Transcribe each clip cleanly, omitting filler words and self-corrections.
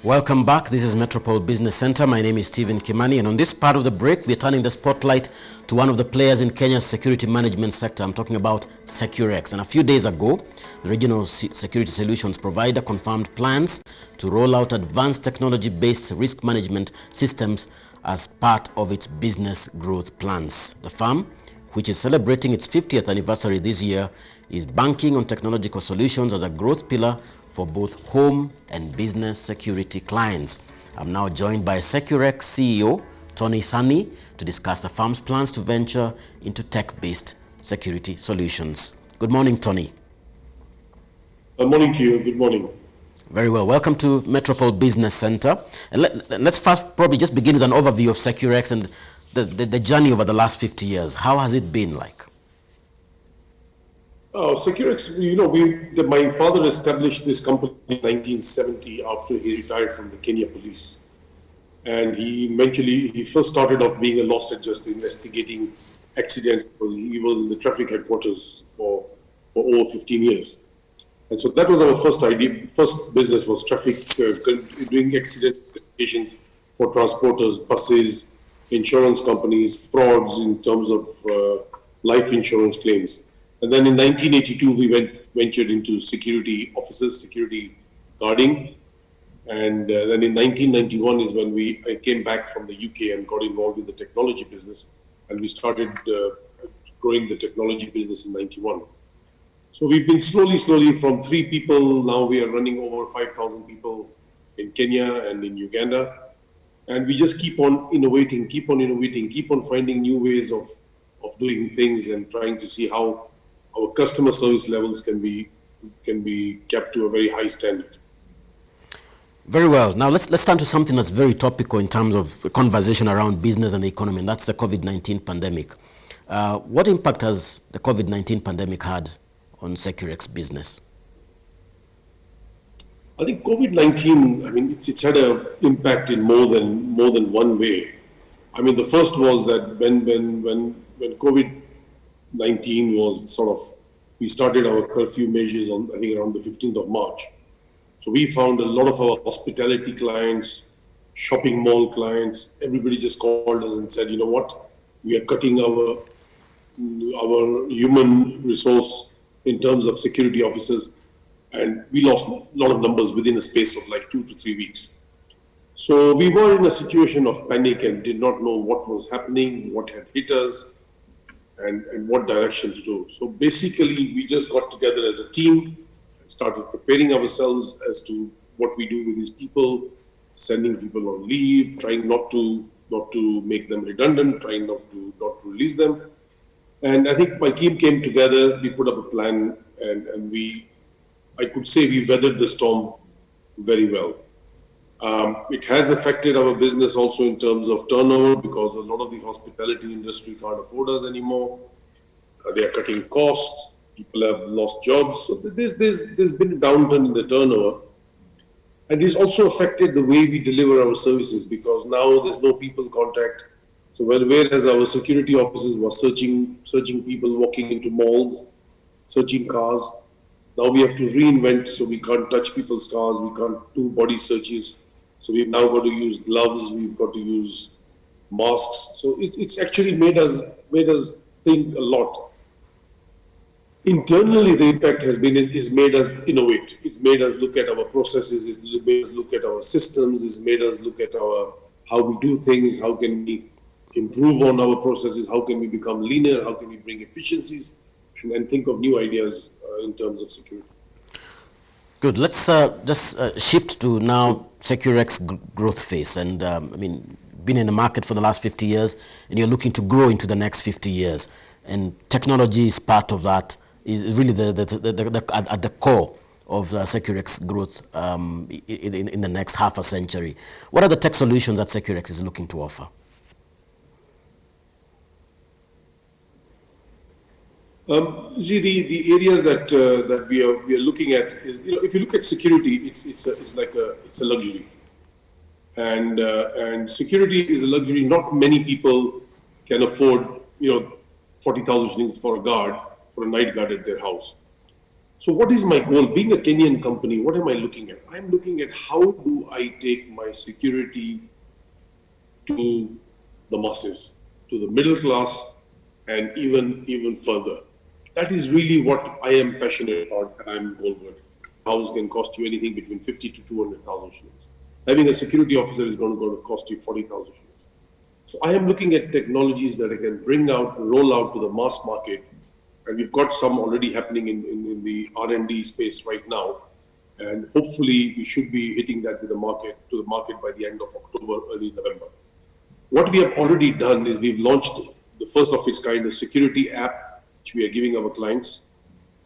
Welcome back. This is Metropol Business Center. My name is Stephen Kimani, and on this part of the break, we're turning the spotlight to one of the players in Kenya's security management sector. I'm talking about Securex. And a few days ago, the regional security solutions provider confirmed plans to roll out advanced technology-based risk management systems as part of its business growth plans. The firm, which is celebrating its 50th anniversary this year, is banking on technological solutions as a growth pillar for both home and business security clients. I'm now joined by Securex CEO, Sahni, to discuss the firm's plans to venture into tech-based security solutions. Good morning, Tony. Good morning to you. Good morning. Very well. Welcome to Metropol Business Center. And let's first probably just begin with an overview of Securex and the journey over the last 50 years. How has it been like? Securex, my father established this company in 1970 after he retired from the Kenya police. And he first started off being a loss adjuster investigating accidents because he was in the traffic headquarters for over 15 years. And so that was our first idea. First business was traffic, doing accident investigations for transporters, buses, insurance companies, frauds in terms of life insurance claims. And then in 1982, we ventured into security offices, security guarding. And then in 1991 is when I came back from the UK and got involved in the technology business. And we started growing the technology business in 91. So we've been slowly from 3 people. Now we are running over 5,000 people in Kenya and in Uganda. And we just keep on innovating, keep on finding new ways of doing things and trying to see how our customer service levels can be kept to a very high standard. Very well. Now let's turn to something that's very topical in terms of conversation around business and the economy, and that's the COVID-19 pandemic. What impact has the COVID-19 pandemic had on Securex business? I think COVID-19, it's had an impact in more than one way. The first was that when COVID-19 was we started our curfew measures on, I think, around the 15th of March. So we found a lot of our hospitality clients, shopping mall clients, everybody just called us and said, you know what, we are cutting our human resource in terms of security officers. And we lost a lot of numbers within a space of like 2 to 3 weeks. So we were in a situation of panic and did not know what was happening, what had hit us, and what direction to do. So basically, we just got together as a team and started preparing ourselves as to what we do with these people, sending people on leave, trying not to make them redundant, trying not to release them. And I think my team came together, we put up a plan, and I could say we weathered the storm very well. It has affected our business also in terms of turnover because a lot of the hospitality industry can't afford us anymore. They are cutting costs. People have lost jobs. So there's been a downturn in the turnover. And it's also affected the way we deliver our services because now there's no people contact. So whereas our security officers were searching people walking into malls, searching cars, now we have to reinvent, so we can't touch people's cars, we can't do body searches. So we've now got to use gloves, we've got to use masks. So it's actually made us think a lot. Internally, the impact has been is made us innovate. It's made us look at our processes. It's made us look at our systems. It's made us look at how we do things. How can we improve on our processes? How can we become leaner? How can we bring efficiencies? And think of new ideas in terms of security. Good. Let's just shift to now Securex growth phase. And been in the market for the last 50 years, and you're looking to grow into the next 50 years. And technology is part of that. Is really at the core of Securex growth in the next half a century. What are the tech solutions that Securex is looking to offer? The areas that we are looking at is, if you look at security, it's a luxury, and security is a luxury. Not many people can afford 40,000 shillings for a night guard at their house. So what is my goal? Being a Kenyan company, what am I looking at? I'm looking at how do I take my security to the masses, to the middle class, and even further. That is really what I am passionate about, and I'm goal-ward. House can cost you anything between 50 to 200,000 shillings. Having a security officer is going to cost you 40,000 shillings. So I am looking at technologies that I can bring out, roll out to the mass market, and we've got some already happening in the R&D space right now, and hopefully we should be hitting that to the market by the end of October, early November. What we have already done is we've launched the first of its kind, a security app, which we are giving our clients,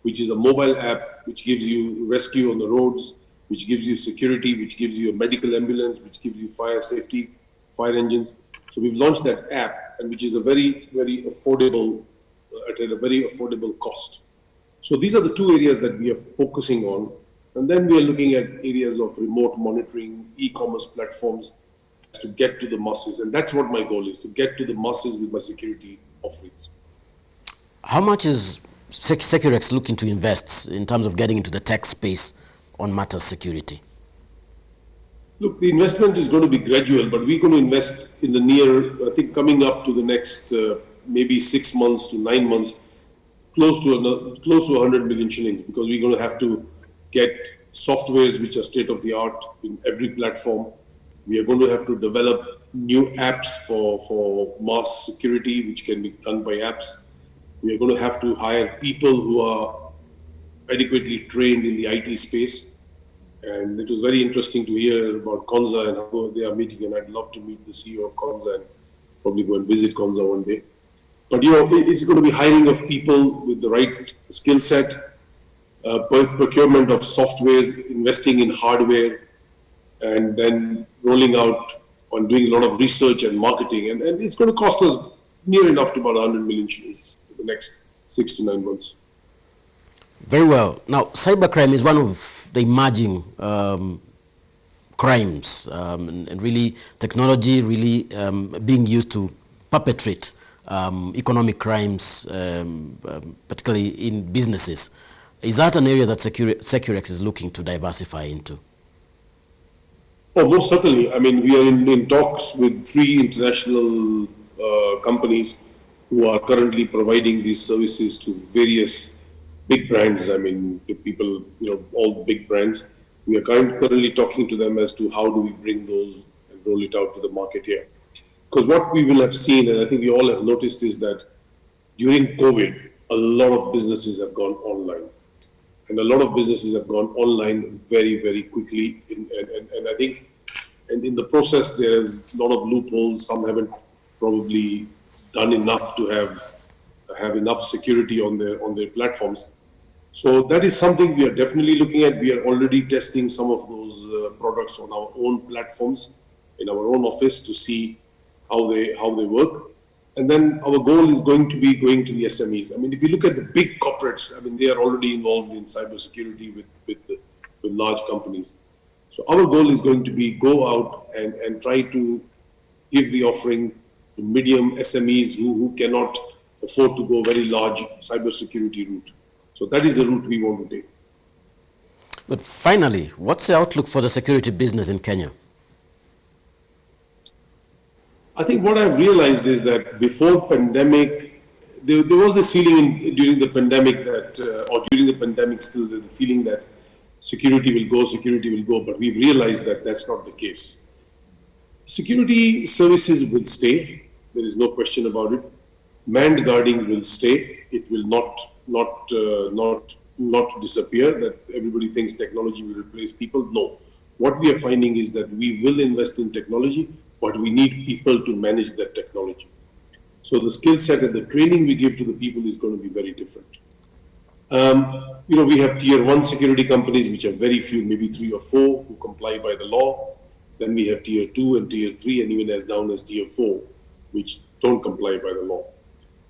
which is a mobile app which gives you rescue on the roads, which gives you security, which gives you a medical ambulance, which gives you fire safety, fire engines. So we've launched that app, and which is a very affordable, at a very affordable cost. So these are the two areas that we are focusing on. And then we are looking at areas of remote monitoring, e-commerce platforms to get to the masses. And that's what my goal is, to get to the masses with my security offerings. How much is Securex looking to invest in terms of getting into the tech space on matters security? Look, the investment is going to be gradual, but we're going to invest in the near, I think coming up to the next maybe 6 months to 9 months, close to 100 million shillings, because we're going to have to get softwares which are state of the art in every platform. We are going to have to develop new apps for mass security, which can be done by apps. We are going to have to hire people who are adequately trained in the IT space. And it was very interesting to hear about Konza and how they are meeting, and I'd love to meet the CEO of Konza and probably go and visit Konza one day. But it's going to be hiring of people with the right skill set, procurement of softwares, investing in hardware, and then rolling out on doing a lot of research and marketing. And it's going to cost us near enough to about 100 million shillings in the next 6 to 9 months. Very well. Now, cybercrime is one of the emerging crimes, and really technology really being used to perpetrate economic crimes, particularly in businesses. Is that an area that Securex is looking to diversify into? Oh, most certainly. I mean, we are in talks with 3 international companies who are currently providing these services to various big brands. I mean, to people, all big brands. We are currently talking to them as to how do we bring those and roll it out to the market here. Because what we will have seen, and I think we all have noticed, is that during COVID, a lot of businesses have gone online. And a lot of businesses have gone online very quickly. And I think, and in the process, there's a lot of loopholes. Some haven't probably done enough to have enough security on their platforms. So that is something we are definitely looking at. We are already testing some of those products on our own platforms in our own office to see how they work. And then our goal is going to be going to the SMEs. I mean, if you look at the big corporates, I mean, they are already involved in cybersecurity with large companies. So our goal is going to be go out and try to give the offering to medium SMEs who cannot afford to go very large cybersecurity route. So that is the route we want to take. But finally, what's the outlook for the security business in Kenya? I think what I've realized is that before pandemic, there was this feeling during the pandemic that, or during the pandemic still, the feeling that security will go, but we've realized that that's not the case. Security services will stay. There is no question about it. Manned guarding will stay. It will not disappear. That everybody thinks technology will replace people. No. What we are finding is that we will invest in technology, but we need people to manage that technology. So the skill set and the training we give to the people is going to be very different. We have tier 1 security companies, which are very few, maybe 3 or 4, who comply by the law. Then we have tier 2 and tier 3, and even as down as tier 4, which don't comply by the law.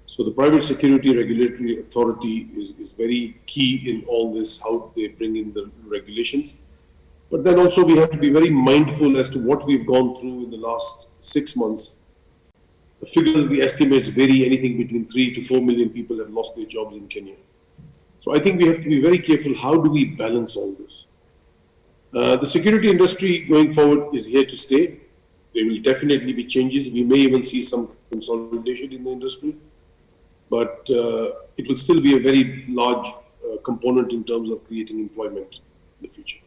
So the private security regulatory authority is very key in all this, how they bring in the regulations. But then also we have to be very mindful as to what we've gone through in the last 6 months. The figures, the estimates vary. Anything between 3 to 4 million people have lost their jobs in Kenya. So I think we have to be very careful. How do we balance all this? The security industry going forward is here to stay. There will definitely be changes. We may even see some consolidation in the industry, but it will still be a very large component in terms of creating employment in the future.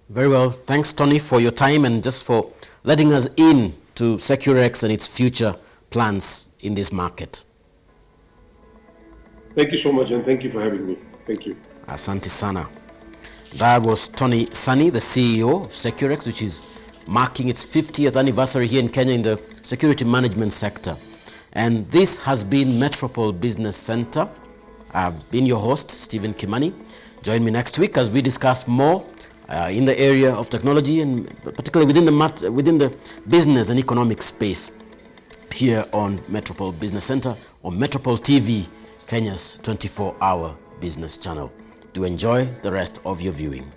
Very well. Thanks, Tony, for your time and just for letting us in to Securex and its future plans in this market. Thank you so much, and thank you for having me. Thank you. Asante sana. That was Tony Sahni, the CEO of Securex, which is marking its 50th anniversary here in Kenya in the security management sector. And this has been Metropol Business Center. I've been your host, Stephen Kimani. Join me next week as we discuss more in the area of technology and particularly within the business and economic space here on Metropol Business Center or Metropol TV, Kenya's 24-hour business channel. Do enjoy the rest of your viewing.